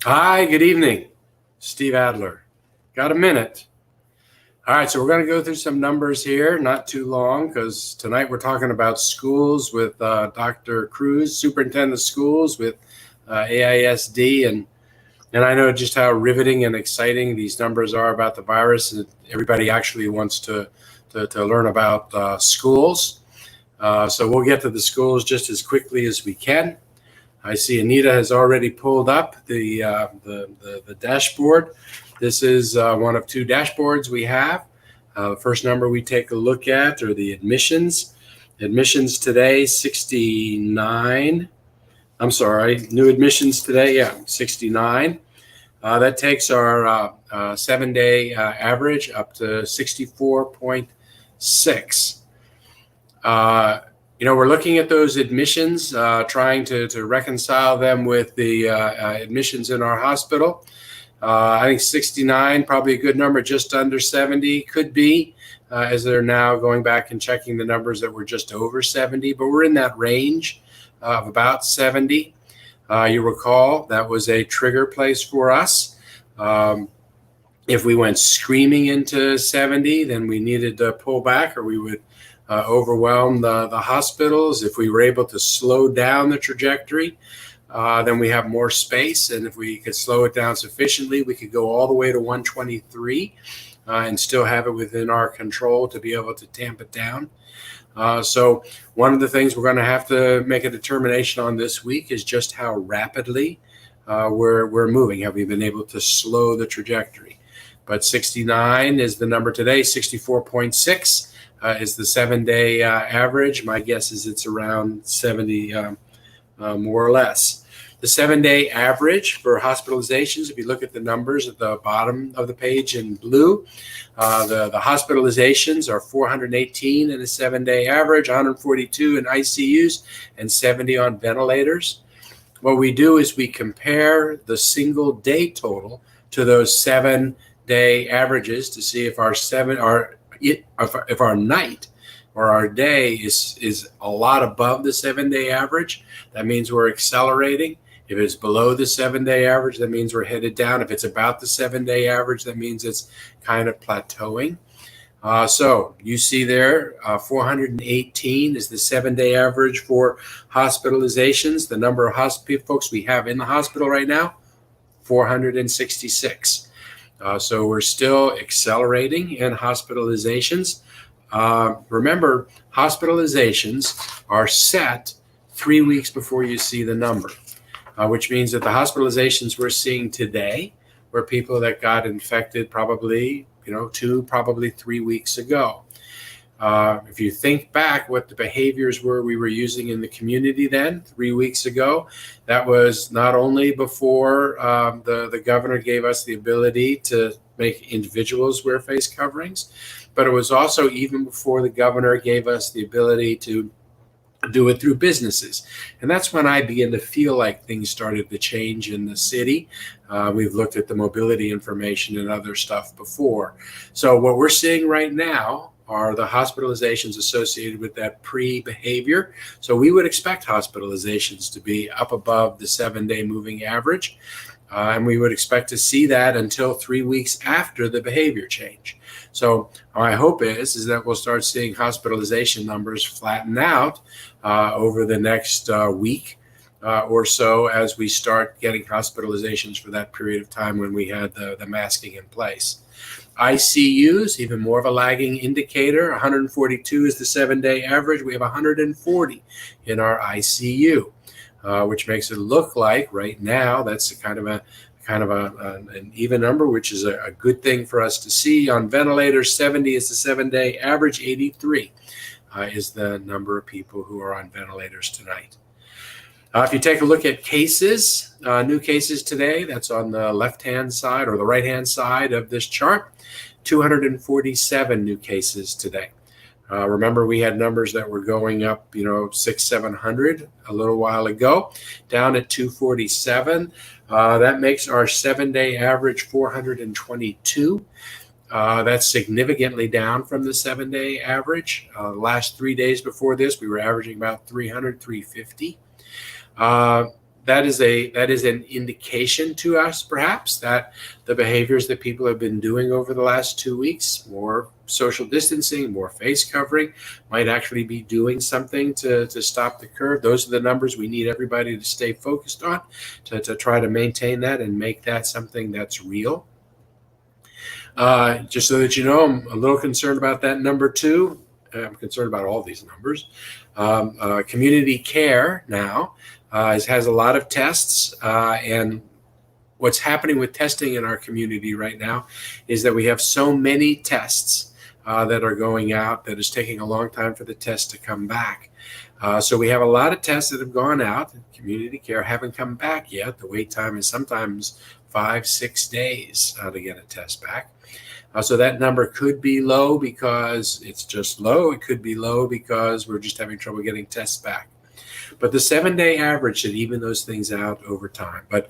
Hi, good evening. Steve Adler. Got a minute? All right, so we're going to go through some numbers here, not too long, because tonight we're talking about schools with Dr. Cruz, Superintendent of Schools with AISD, and I know just how riveting and exciting these numbers are about the virus, and everybody actually wants to learn about schools. So we'll get to the schools just as quickly as we can. I see Anita has already pulled up the dashboard. This is one of two dashboards we have. The first number we take a look at are the admissions. Admissions today, 69. I'm sorry, new admissions today, 69. That takes our 7-day average up to 64.6. We're looking at those admissions, trying to reconcile them with the admissions in our hospital. I think 69, probably a good number, just under 70 could be, as they're now going back and checking the numbers that were just over 70, but we're in that range of about 70. You recall that was a trigger place for us. If we went screaming into 70, then we needed to pull back, or we would overwhelm the hospitals. If we were able to slow down the trajectory, then we have more space. And if we could slow it down sufficiently, we could go all the way to 123 and still have it within our control to be able to tamp it down. So one of the things we're going to have to make a determination on this week is just how rapidly we're moving. Have we been able to slow the trajectory? But 69 is the number today, 64.6. Is the 7-day average. My guess is it's around 70, more or less. The 7-day average for hospitalizations, if you look at the numbers at the bottom of the page in blue, the hospitalizations are 418 in a 7-day average, 142 in ICUs, and 70 on ventilators. What we do is we compare the single day total to those 7-day averages to see if if our night or our day is a lot above the 7-day average, that means we're accelerating. If it's below the 7-day average, that means we're headed down. If it's about the 7-day average, that means it's kind of plateauing. So you see there, 418 is the 7-day average for hospitalizations. The number of folks we have in the hospital right now, 466. So we're still accelerating in hospitalizations. Remember, hospitalizations are set 3 weeks before you see the number, which means that the hospitalizations we're seeing today were people that got infected probably 2, probably 3 weeks ago. If you think back what the behaviors were we were using in the community then 3 weeks ago, that was not only before the governor gave us the ability to make individuals wear face coverings, but it was also even before the governor gave us the ability to do it through businesses. And that's when I began to feel like things started to change in the city. We've looked at the mobility information and other stuff before. So what we're seeing right now are the hospitalizations associated with that pre-behavior. So we would expect hospitalizations to be up above the 7-day moving average. And we would expect to see that until 3 weeks after the behavior change. So my hope is that we'll start seeing hospitalization numbers flatten out over the next week or so as we start getting hospitalizations for that period of time when we had the masking in place. ICUs, even more of a lagging indicator. 142 is the 7-day average. We have 140 in our ICU, which makes it look like right now that's an even number, which is a good thing for us to see. On ventilators, 70 is the 7-day average. 83 is the number of people who are on ventilators tonight. If you take a look at cases, new cases today, that's on the left-hand side or the right-hand side of this chart, 247 new cases today. Remember, we had numbers that were going up, 600-700 a little while ago, down at 247. That makes our 7-day average 422. That's significantly down from the 7-day average. The last 3 days before this, we were averaging about 300, 350. that is an indication to us, perhaps, that the behaviors that people have been doing over the last 2 weeks, more social distancing, more face covering, might actually be doing something to stop the curve. Those are the numbers we need everybody to stay focused on, to try to maintain that and make that something that's real. Just so that you know, I'm a little concerned about that number 2. I'm concerned about all these numbers. Community care now has a lot of tests, and what's happening with testing in our community right now is that we have so many tests that are going out that it's taking a long time for the tests to come back. So we have a lot of tests that have gone out. Community care haven't come back yet. The wait time is sometimes 5-6 days to get a test back. So that number could be low because it's just low. It could be low because we're just having trouble getting tests back. But the 7-day average should even those things out over time. But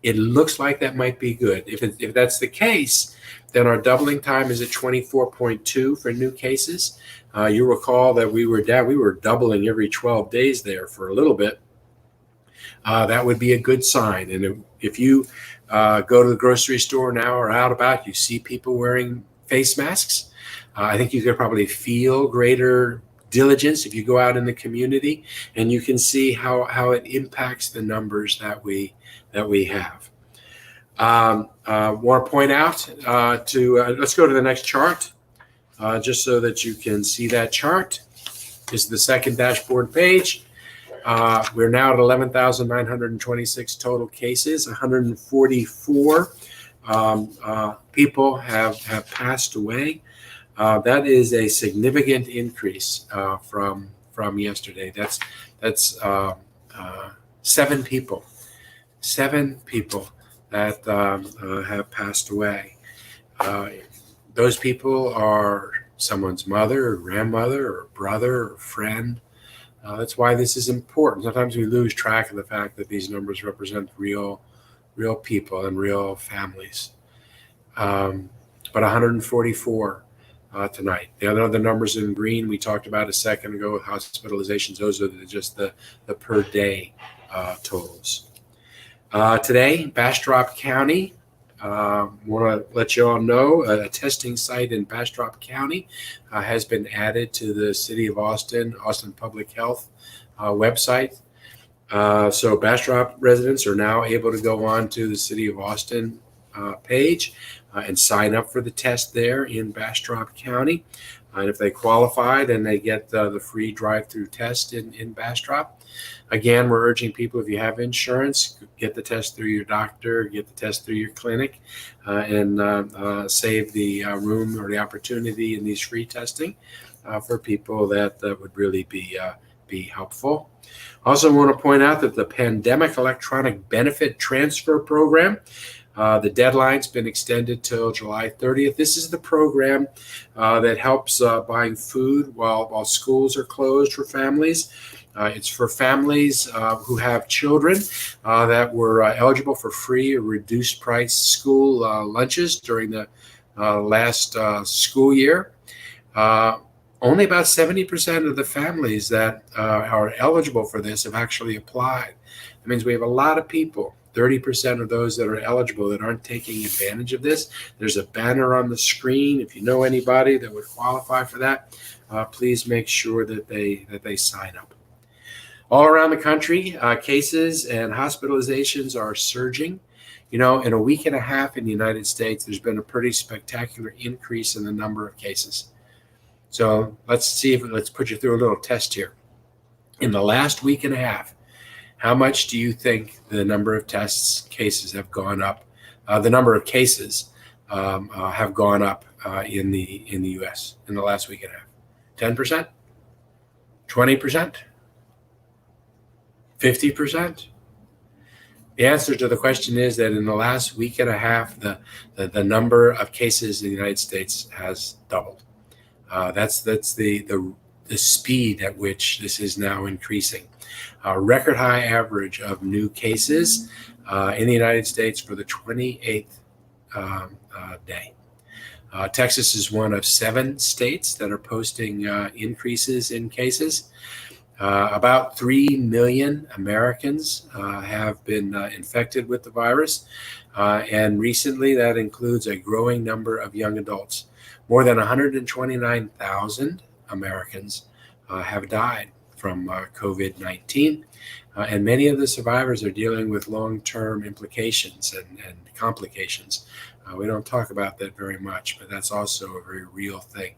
it looks like that might be good. If that's the case, then our doubling time is at 24.2 for new cases. You recall that we were doubling every 12 days there for a little bit. That would be a good sign. And if you go to the grocery store now or out about, you see people wearing face masks. I think you could probably feel greater diligence if you go out in the community, and you can see how it impacts the numbers that we have. Want to point out let's go to the next chart, just so that you can see that chart. This is the second dashboard page. We're now at 11,926 total cases. 144 people have passed away. That is a significant increase from yesterday. That's 7 people. 7 people that have passed away. Those people are someone's mother or grandmother or brother or friend. That's why this is important. Sometimes we lose track of the fact that these numbers represent real people and real families. But 144 tonight. The other numbers in green we talked about a second ago with hospitalizations. Those are just the per day totals. Today, Bastrop County, want to let you all know a testing site in Bastrop County has been added to the City of Austin Public Health website. So Bastrop residents are now able to go on to the City of Austin page and sign up for the test there in Bastrop County. And if they qualify, then they get the free drive-through test in Bastrop. Again, we're urging people, if you have insurance, get the test through your doctor, get the test through your clinic, and save the room or the opportunity in these free testing for people that would really be helpful. Also want to point out that the Pandemic Electronic Benefit Transfer Program, the deadline's been extended till July 30th. This is the program that helps buying food while schools are closed for families. It's for families who have children that were eligible for free or reduced price school lunches during the last school year. Only about 70% of the families that are eligible for this have actually applied. That means we have a lot of people, 30% of those that are eligible, that aren't taking advantage of this. There's a banner on the screen. If you know anybody that would qualify for that, please make sure that they sign up. All around the country, cases and hospitalizations are surging. You know, in a week and a half in the United States, there's been a pretty spectacular increase in the number of cases. So let's put you through a little test here. In the last week and a half, how much do you think the number of cases have gone up? The number of cases have gone up in the U.S. in the last week and a half. 10%? 20%? 50%? The answer to the question is that in the last week and a half, the number of cases in the United States has doubled. That's the speed at which this is now increasing. A record high average of new cases in the United States for the 28th day. Texas is one of 7 states that are posting increases in cases. About 3 million Americans have been infected with the virus, and recently that includes a growing number of young adults. More than 129,000 Americans have died from COVID-19, and many of the survivors are dealing with long-term implications and complications. We don't talk about that very much, but that's also a very real thing.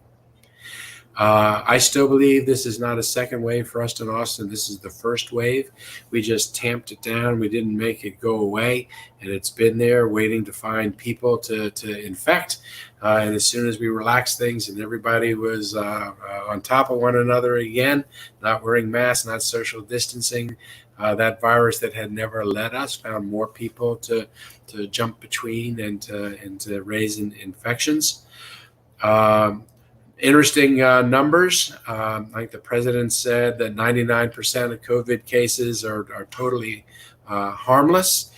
I still believe this is not a second wave for us in Austin. This is the first wave. We just tamped it down. We didn't make it go away, and it's been there waiting to find people to infect. And as soon as we relaxed things and everybody was on top of one another again, not wearing masks, not social distancing, that virus that had never led us found more people to jump between and to raise infections. Interesting numbers. Like the president said that 99% of COVID cases are totally harmless.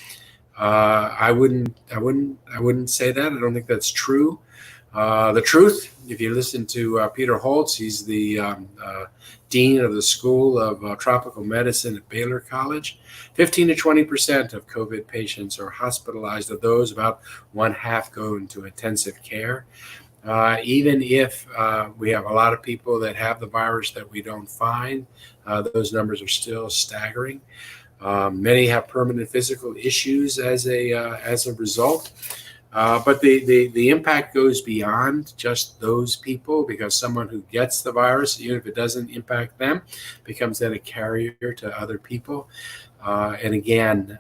I wouldn't say that. I don't think that's true. The truth, if you listen to Peter Holtz, he's the dean of the School of Tropical Medicine at Baylor College. 15 to 20% of COVID patients are hospitalized. Of those, about 1/2 go into intensive care. Even if we have a lot of people that have the virus that we don't find, those numbers are still staggering. Many have permanent physical issues as a result. But the impact goes beyond just those people, because someone who gets the virus, even if it doesn't impact them, becomes then a carrier to other people. And again,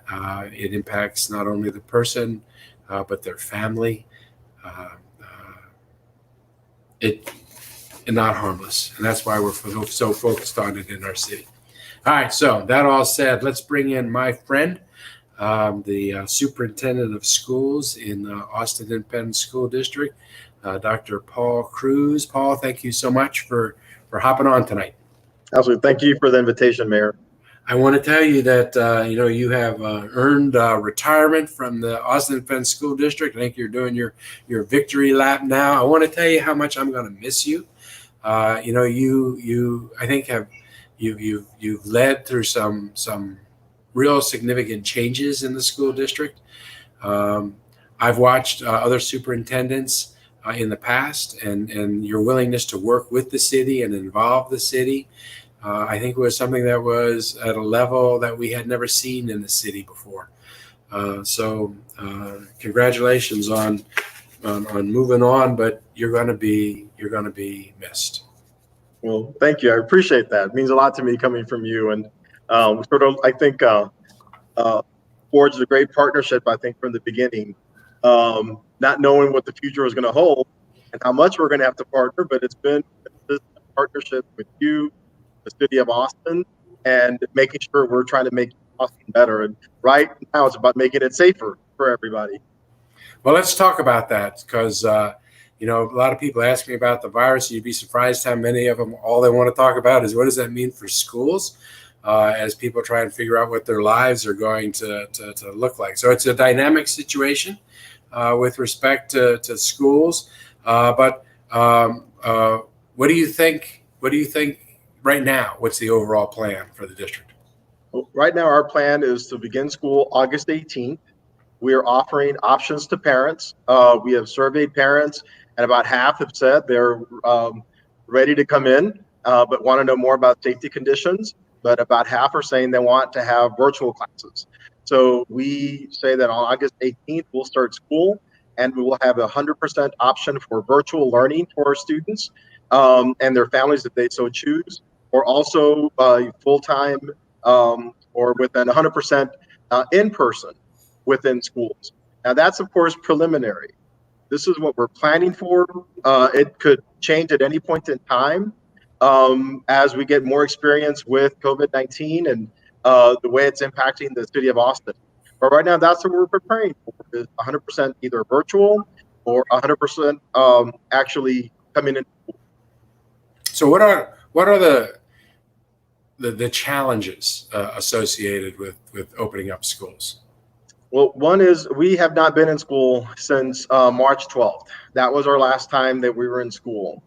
it impacts not only the person, but their family. And not harmless. And that's why we're so focused on it in our city. All right, so that all said, let's bring in my friend, the superintendent of schools in Austin Independent School District, Dr. Paul Cruz. Paul, thank you so much for hopping on tonight. Absolutely. Thank you for the invitation, Mayor. I want to tell you that you have earned retirement from the Austin Independent School District. I think you're doing your victory lap now. I want to tell you how much I'm going to miss you. You I think you've led through some real significant changes in the school district. I've watched other superintendents in the past, and your willingness to work with the city and involve the city. I think it was something that was at a level that we had never seen in the city before. So congratulations on moving on, but you're going to be missed. Well, thank you. I appreciate that. It means a lot to me coming from you, and I think forged a great partnership. I think from the beginning, not knowing what the future was going to hold and how much we're going to have to partner, but it's been a partnership with you, the city of Austin, and making sure we're trying to make Austin better. And right now it's about making it safer for everybody. Well, let's talk about that, because a lot of people ask me about the virus. You'd be surprised how many of them, all they want to talk about is what does that mean for schools, as people try and figure out what their lives are going to look like. So it's a dynamic situation with respect to schools. But what do you think? What do you think? Right now, what's the overall plan for the district? Right now, our plan is to begin school August 18th. We are offering options to parents. We have surveyed parents, and about half have said they're ready to come in, but want to know more about safety conditions. But about half are saying they want to have virtual classes. So we say that on August 18th, we'll start school, and we will have 100% option for virtual learning for our students and their families if they so choose, or also full-time or within 100% in person within schools. Now that's of course preliminary. This is what we're planning for. It could change at any point in time as we get more experience with COVID-19 and the way it's impacting the city of Austin. But right now, that's what we're preparing for, is 100% either virtual or 100% actually coming in. So what are the challenges associated with opening up schools? Well, one is we have not been in school since March 12th. That was our last time that we were in school.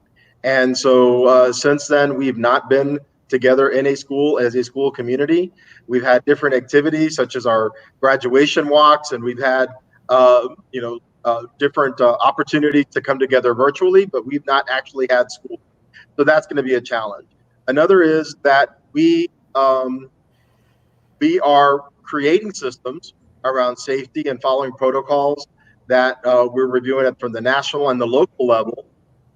And so since then, we've not been together in a school as a school community. We've had different activities such as our graduation walks, and we've had different opportunities to come together virtually, but we've not actually had school. So that's going to be a challenge. Another is that we are creating systems around safety and following protocols that we're reviewing it from the national and the local level,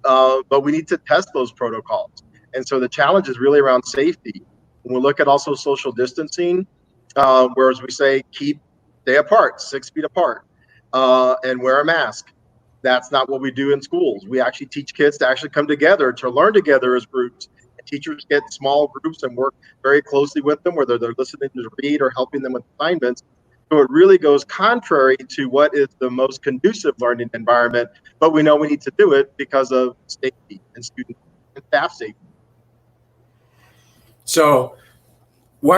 but we need to test those protocols. And so the challenge is really around safety. When we look at also social distancing, whereas we say stay apart, 6 feet apart, and wear a mask. That's not what we do in schools. We actually teach kids to actually come together, to learn together as groups. And teachers get small groups and work very closely with them, whether they're listening to read or helping them with assignments. So it really goes contrary to what is the most conducive learning environment, but we know we need to do it because of safety and student and staff safety. So so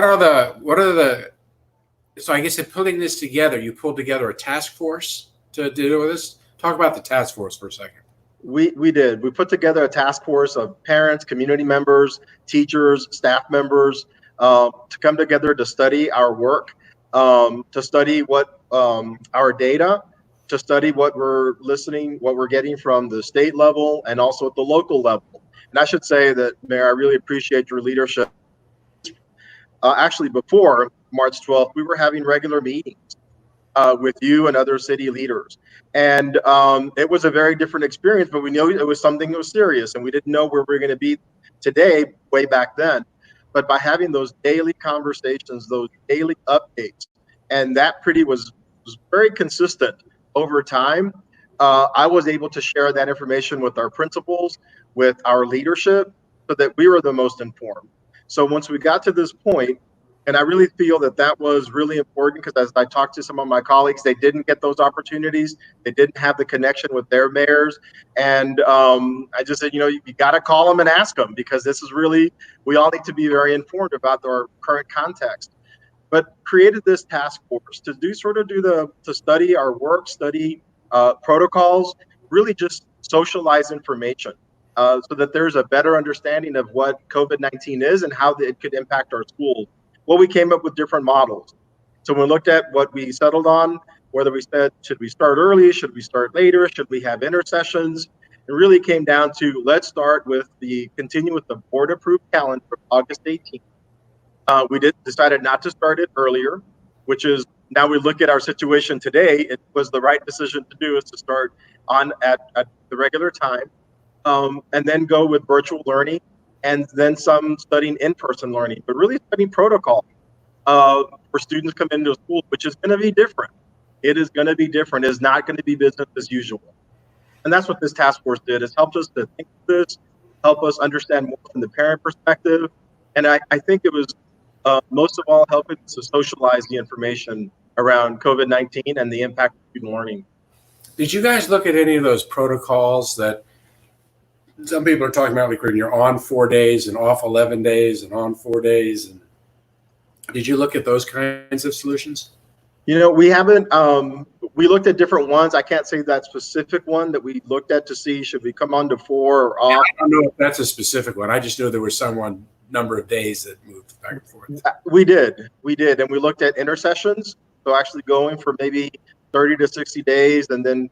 I guess in putting this together, you pulled together a task force to deal with this. Talk about the task force for a second. We did. We put together a task force of parents, community members, teachers, staff members to come together to study our work, to study what our data, to study what we're getting from the state level and also at the local level. And I should say that, Mayor, I really appreciate your leadership. Actually, before March 12th, we were having regular meetings with you and other city leaders. And it was a very different experience, but we knew it was something that was serious, and we didn't know where we were going to be today way back then. But by having those daily conversations, those daily updates, and that was very consistent over time, I was able to share that information with our principals, with our leadership, so that we were the most informed. So once we got to this point, and I really feel that was really important because as I talked to some of my colleagues, they didn't get those opportunities. They didn't have the connection with their mayors. And I just said, you got to call them and ask them because this is really, we all need to be very informed about our current context. But created this task force to study our work, study protocols, really just socialize information. So that there's a better understanding of what COVID-19 is and how it could impact our schools. Well, we came up with different models. So when we looked at what we settled on, whether we said, should we start early? Should we start later? Should we have intersessions? It really came down to let's continue with the board approved calendar of August 18th. We decided not to start it earlier, which is now we look at our situation today. It was the right decision to do is to start at the regular time. And then go with virtual learning and then some studying in-person learning, but really studying protocol for students come into a school, which is going to be different. It is going to be different. It's not going to be business as usual. And that's what this task force did, is helped us to think of this, help us understand more from the parent perspective. And I think it was most of all helping us to socialize the information around COVID-19 and the impact of student learning. Did you guys look at any of those protocols that some people are talking about, like when you're on 4 days and off 11 days and on 4 days? And did you look at those kinds of solutions? We haven't. We looked at different ones. I can't say that specific one that we looked at to see should we come on to 4 or off. I don't know if that's a specific one. I just know there was some number of days that moved back and forth. We did, and we looked at intercessions. So actually going for maybe 30 to 60 days and then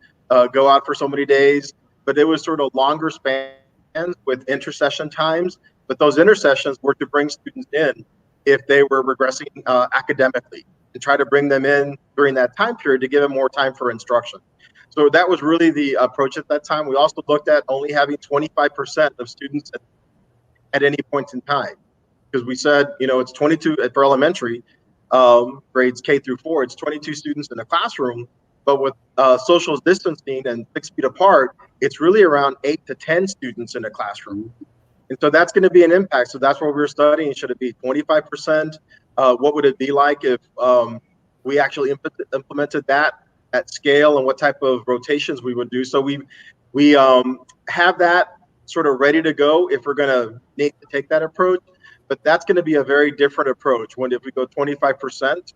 go out for so many days. But it was sort of longer spans with intercession times. But those intercessions were to bring students in if they were regressing academically and try to bring them in during that time period to give them more time for instruction. So that was really the approach at that time. We also looked at only having 25% of students at any point in time, because we said, it's 22 for elementary grades K through 4, it's 22 students in a classroom. But with social distancing and 6 feet apart, it's really around 8 to 10 students in a classroom. And so that's going to be an impact. So that's what we're studying. Should it be 25%? What would it be like if we actually implemented that at scale, and what type of rotations we would do? So we have that sort of ready to go if we're going to need to take that approach. But that's going to be a very different approach. If we go 25%,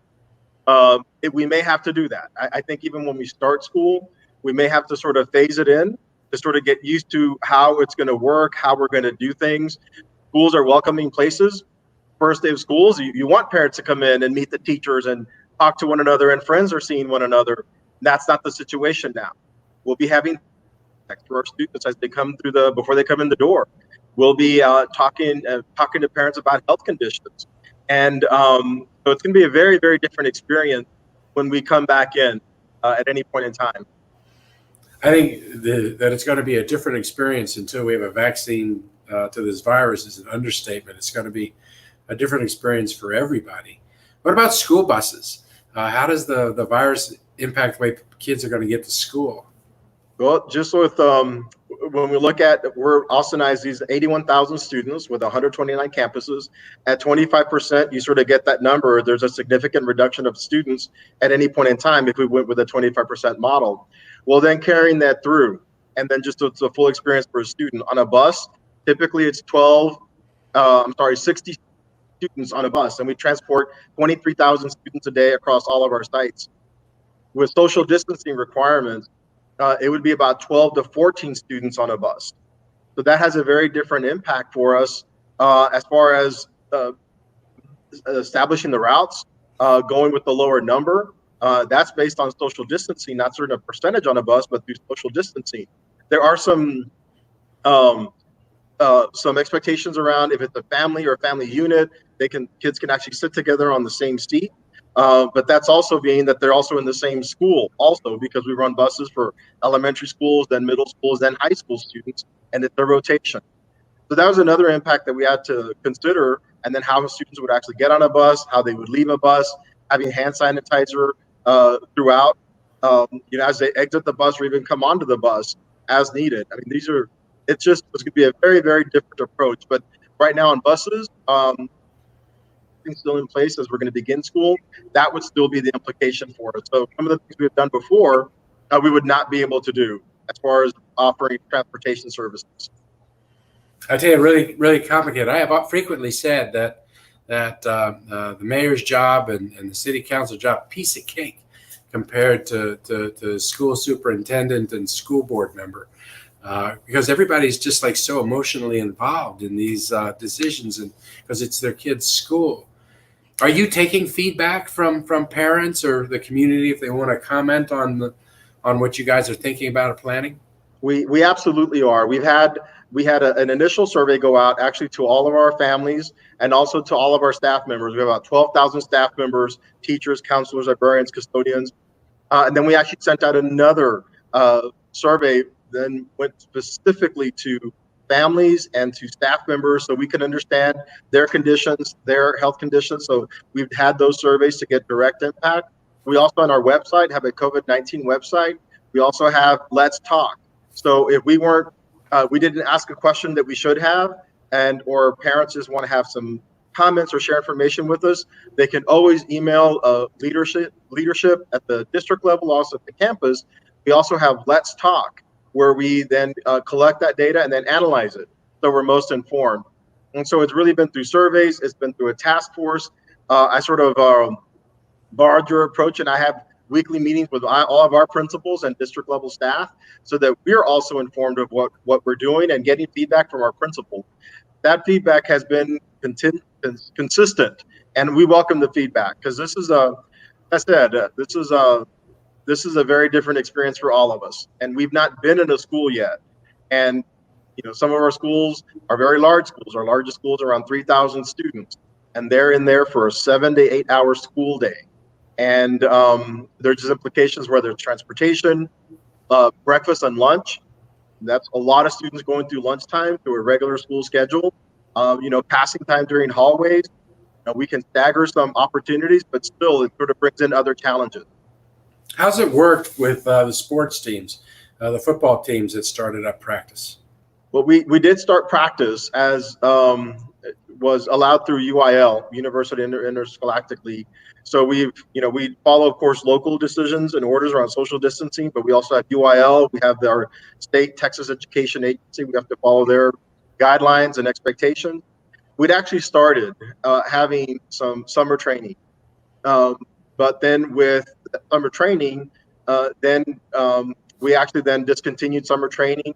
we may have to do that. I think even when we start school, we may have to sort of phase it in to sort of get used to how it's going to work, how we're going to do things. schools are welcoming places. First day of schools, you want parents to come in and meet the teachers and talk to one another, and friends are seeing one another. That's not the situation now. We'll be having for our students as they come through before they come in the door. We'll be talking to parents about health conditions, and so it's going to be a very, very different experience when we come back in at any point in time. I think that it's going to be a different experience until we have a vaccine to this virus is an understatement. It's going to be a different experience for everybody. What about school buses? How does the virus impact the way kids are going to get to school? Well, just with when we look at, we're Austin ISD's 81,000 students with 129 campuses. At 25%, you sort of get that number. There's a significant reduction of students at any point in time if we went with a 25% model. Well, then carrying that through, and then just it's a full experience for a student on a bus. Typically, it's 60 students on a bus, and we transport 23,000 students a day across all of our sites. With social distancing requirements, it would be about 12 to 14 students on a bus. So that has a very different impact for us as far as establishing the routes, going with the lower number. That's based on social distancing, not certain percentage on a bus, but through social distancing. There are some expectations around if it's a family or a family unit, kids can actually sit together on the same seat. But that's also being that they're also in the same school also, because we run buses for elementary schools, then middle schools, then high school students, and it's a rotation. So that was another impact that we had to consider, and then how students would actually get on a bus, how they would leave a bus, having hand sanitizer throughout, as they exit the bus or even come onto the bus as needed. I mean, it's going to be a very, very different approach. But right now on buses, still in place as we're going to begin school, that would still be the implication for us. So some of the things we've done before, we would not be able to do as far as offering transportation services. I tell you, really, really complicated. I have frequently said that the mayor's job and the city council job, piece of cake compared to school superintendent and school board member. Because everybody's just like so emotionally involved in these decisions, and because it's their kids' school. Are you taking feedback from parents or the community if they want to comment on what you guys are thinking about or planning? We absolutely are. We had an initial survey go out actually to all of our families and also to all of our staff members. We have about 12,000 staff members, teachers, counselors, librarians, custodians, and then we actually sent out another survey. Then went specifically to families and to staff members so we can understand their conditions, their health conditions. So we've had those surveys to get direct impact. We also on our website have a COVID-19 website. We also have Let's Talk. So if we didn't ask a question that we should have, or parents just want to have some comments or share information with us, they can always email leadership at the district level, also at the campus. We also have Let's Talk, where we then collect that data and then analyze it, so we're most informed. And so it's really been through surveys, it's been through a task force. I sort of borrowed your approach, and I have weekly meetings with all of our principals and district level staff so that we're also informed of what we're doing and getting feedback from our principal. That feedback has been consistent, and we welcome the feedback because this is this is a very different experience for all of us, and we've not been in a school yet. And some of our schools are very large schools. Our largest schools are around 3,000 students, and they're in there for a 7 to 8 hour school day. And there's just implications where there's transportation, breakfast and lunch. That's a lot of students going through lunchtime through a regular school schedule. Passing time during hallways. We can stagger some opportunities, but still it sort of brings in other challenges. How's it worked with the sports teams, the football teams that started up practice? Well, we did start practice as was allowed through UIL, University Interscholastic League. So we follow, of course, local decisions and orders around social distancing, but we also have UIL. We have our state Texas Education Agency. We have to follow their guidelines and expectations. We'd actually started having some summer training. But then with summer training, we actually then discontinued summer training.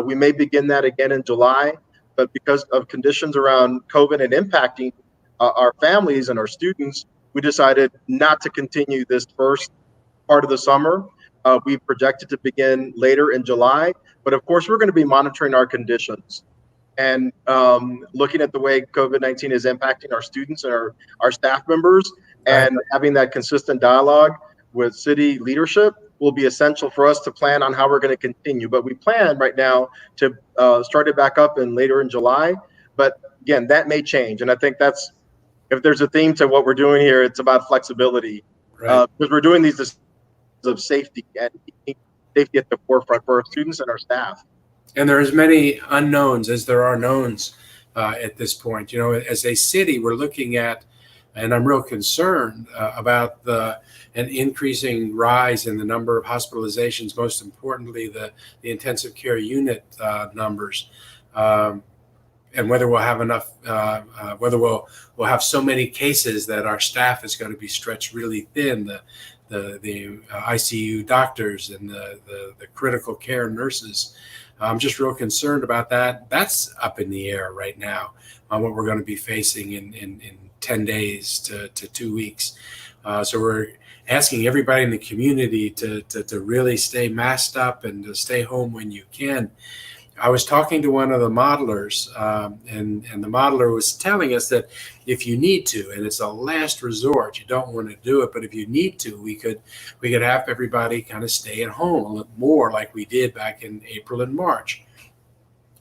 We may begin that again in July, but because of conditions around COVID and impacting our families and our students, we decided not to continue this first part of the summer. We projected to begin later in July, but of course, we're going to be monitoring our conditions and looking at the way COVID-19 is impacting our students and our staff members, and having that consistent dialogue with city leadership will be essential for us to plan on how we're going to continue. But we plan right now to start it back up later in July. But again, that may change. And I think that's, if there's a theme to what we're doing here, it's about flexibility. Right. Because we're doing these decisions of safety and keeping safety at the forefront for our students and our staff. And there are as many unknowns as there are knowns at this point. You know, as a city, we're looking at, and I'm real concerned about an increasing rise in the number of hospitalizations, most importantly, the intensive care unit numbers, and whether we'll have enough, whether we'll have so many cases that our staff is going to be stretched really thin. The ICU doctors and the critical care nurses. I'm just real concerned about that. That's up in the air right now on what we're going to be facing in 10 days to 2 weeks. So we're asking everybody in the community to really stay masked up and to stay home when you can. I was talking to one of the modelers, and the modeler was telling us that if you need to, and it's a last resort, you don't want to do it, but if you need to, we could have everybody kind of stay at home a little more like we did back in April and March.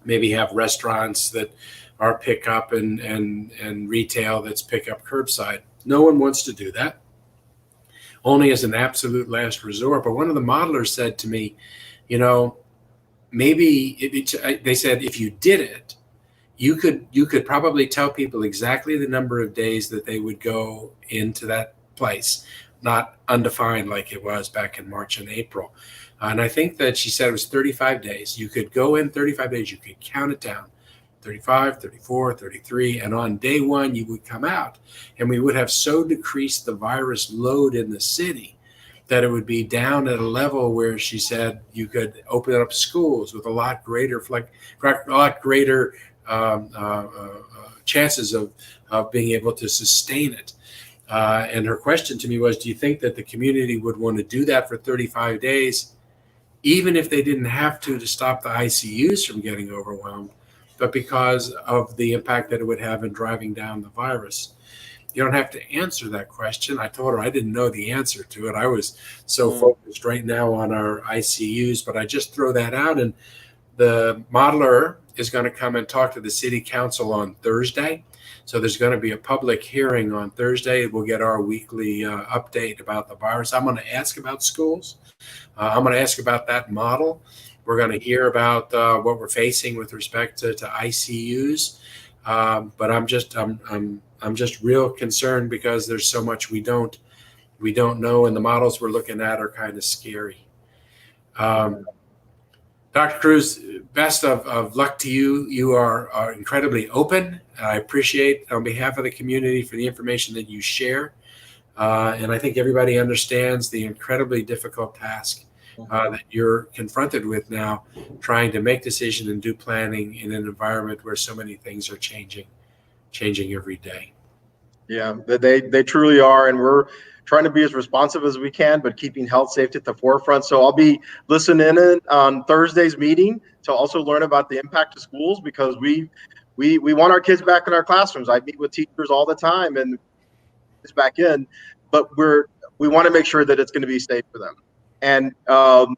Maybe have restaurants that are pickup and retail that's pickup curbside. No one wants to do that, only as an absolute last resort. But one of the modelers said to me, you know, maybe they said if you did it, you could probably tell people exactly the number of days that they would go into that place, not undefined like it was back in March and April. And I think that she said it was 35 days. You could go in 35 days, you could count it down, 35, 34, 33, and on day one you would come out, and we would have so decreased the virus load in the city that it would be down at a level where she said you could open up schools with a lot greater chances of being able to sustain it. And her question to me was, do you think that the community would want to do that for 35 days, even if they didn't have to stop the ICUs from getting overwhelmed, but because of the impact that it would have in driving down the virus? You don't have to answer that question. I told her I didn't know the answer to it. I was so focused right now on our ICUs, but I just throw that out. And the modeler is going to come and talk to the city council on Thursday. So there's going to be a public hearing on Thursday. We'll get our weekly update about the virus. I'm going to ask about schools. I'm going to ask about that model. We're going to hear about what we're facing with respect to ICUs. But I'm just real concerned because there's so much we don't know, and the models we're looking at are kind of scary. Dr. Cruz, best of luck to you. You are incredibly open. I appreciate, on behalf of the community, for the information that you share. And I think everybody understands the incredibly difficult task that you're confronted with now, trying to make decisions and do planning in an environment where so many things are changing every day. Yeah, they truly are, and we're trying to be as responsive as we can, but keeping health safety at the forefront. So I'll be listening in on Thursday's meeting to also learn about the impact of schools, because we want our kids back in our classrooms. I meet with teachers all the time, and it's back in, but we want to make sure that it's going to be safe for them, and for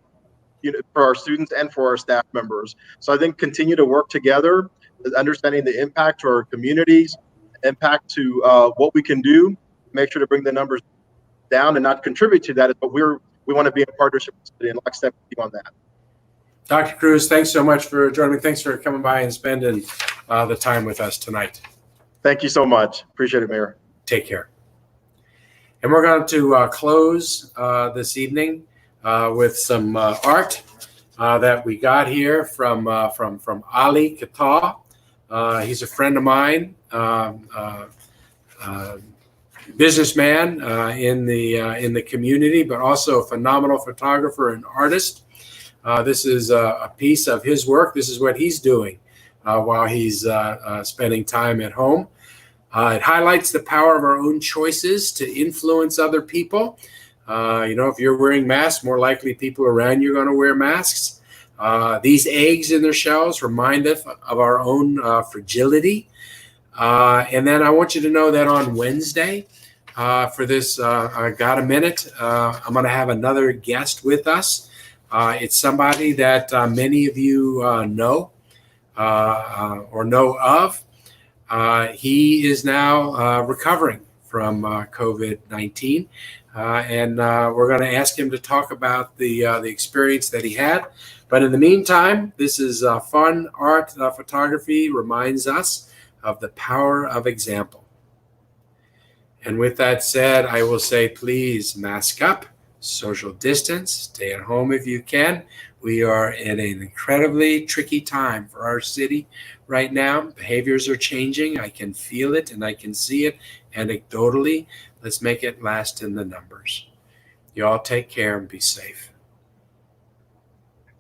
our students and for our staff members. So I think continue to work together, understanding the impact to our communities, impact to what we can do, make sure to bring the numbers down and not contribute to that. But we want to be in partnership with the city and lockstep with you on that. Dr. Cruz, thanks so much for joining me. Thanks for coming by and spending the time with us tonight. Thank you so much. Appreciate it, Mayor. Take care. And we're going to close this evening with some art that we got here from Ali Kata. He's a friend of mine, businessman in the community, but also a phenomenal photographer and artist. This is a piece of his work. This is what he's doing while he's spending time at home. It highlights the power of our own choices to influence other people. If you're wearing masks, more likely people around you are going to wear masks. These eggs in their shells remind us of our own fragility. And then I want you to know that on Wednesday, for this Got a Minute, I'm going to have another guest with us. It's somebody that many of you know or know of. He is now recovering from COVID-19, and we're going to ask him to talk about the experience that he had. But in the meantime, this is fun art photography reminds us of the power of example. And with that said, I will say, please mask up, social distance, stay at home if you can. We are in an incredibly tricky time for our city right now. Behaviors are changing. I can feel it and I can see it anecdotally. Let's make it last in the numbers. You all take care and be safe.